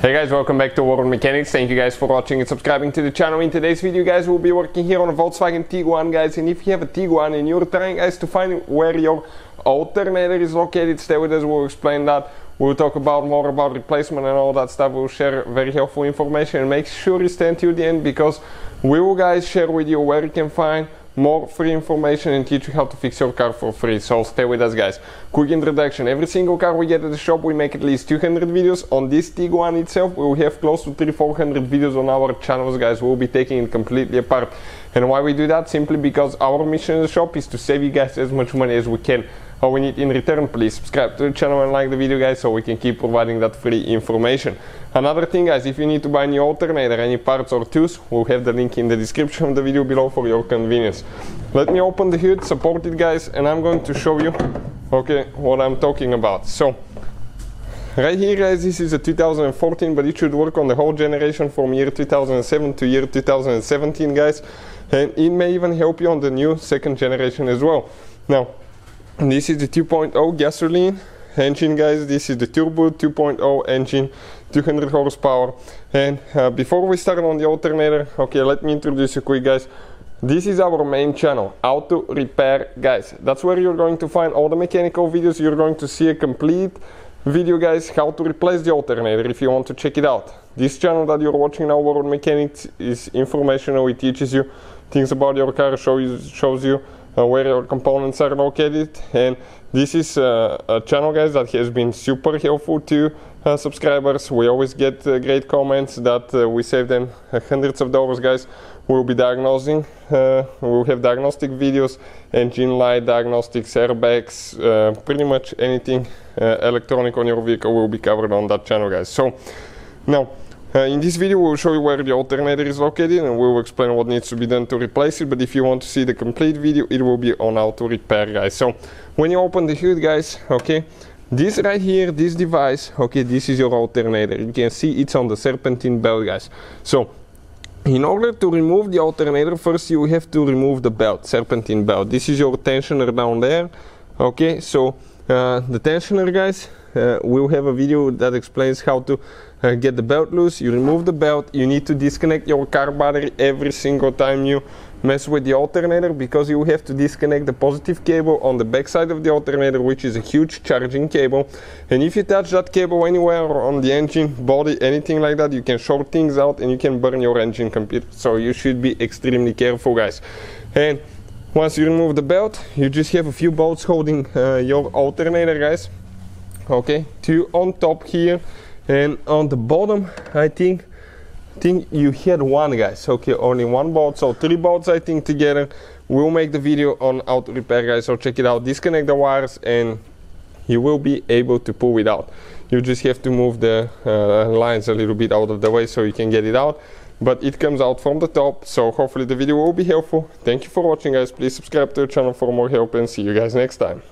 Hey guys, welcome back to World Mechanics. Thank you guys for watching and subscribing to the channel. In today's video guys, we'll be working here on a Volkswagen Tiguan guys, and if you have a Tiguan and you're trying guys to find where your alternator is located, stay with us, we'll explain that. We'll talk about more about replacement and all that stuff. We'll share very helpful information, and make sure you stay until the end because we will guys share with you where you can find more free information and teach you how to fix your car for free. So stay with us guys. Quick introduction: every single car we get at the shop, we make at least 200 videos. On this Tiguan itself, we will have close to 300-400 videos on our channels guys. We'll be taking it completely apart. And why we do that? Simply because our mission in the shop is to save you guys as much money as we can. All we need in return, please subscribe to the channel and like the video guys, so we can keep providing that free information. Another thing guys, if you need to buy a new alternator, any parts or tools, we'll have the link in the description of the video below for your convenience. Let me open the hood, support it guys, and I'm going to show you what I'm talking about. So right here guys, this is a 2014, but it should work on the whole generation from year 2007 to year 2017 guys, and it may even help you on the new second generation as well. Now this is the 2.0 gasoline engine guys. This is the turbo 2.0 engine, 200 horsepower. And before we start on the alternator, let me introduce you quick guys. This is our main channel, Auto Repair guys. That's where you're going to find all the mechanical videos. You're going to see a complete video guys, how to replace the alternator if you want to check it out. This channel that you're watching now, World Mechanics, is informational. It teaches you things about your car, shows you where your components are located, and this is a channel guys that has been super helpful to subscribers. We always get great comments that we save them hundreds of dollars guys. We'll be diagnosing, we'll have diagnostic videos, engine light diagnostics, airbags, pretty much anything electronic on your vehicle will be covered on that channel guys. So now in this video we'll show you where the alternator is located, and we'll explain what needs to be done to replace it. But if you want to see the complete video, it will be on Auto Repair guys. So when you open the hood guys, this right here, this device, this is your alternator. You can see it's on the serpentine belt guys. So in order to remove the alternator, first you have to remove the belt, serpentine belt. This is your tensioner down there. So the tensioner guys, we'll have a video that explains how to get the belt loose. You remove the belt. You need to disconnect your car battery every single time you mess with the alternator, because you have to disconnect the positive cable on the back side of the alternator, which is a huge charging cable. And if you touch that cable anywhere on the engine, body, anything like that, you can short things out and you can burn your engine computer. So you should be extremely careful guys. And once you remove the belt, you just have a few bolts holding your alternator guys. Two on top here, and on the bottom I think you had one guys. Only one bolt, so 3 bolts I think together. We'll make the video on Auto Repair guys, so check it out. Disconnect the wires and you will be able to pull it out. You just have to move the lines a little bit out of the way so you can get it out, but it comes out from the top. So hopefully the video will be helpful. Thank you for watching guys. Please subscribe to the channel for more help, and see you guys next time.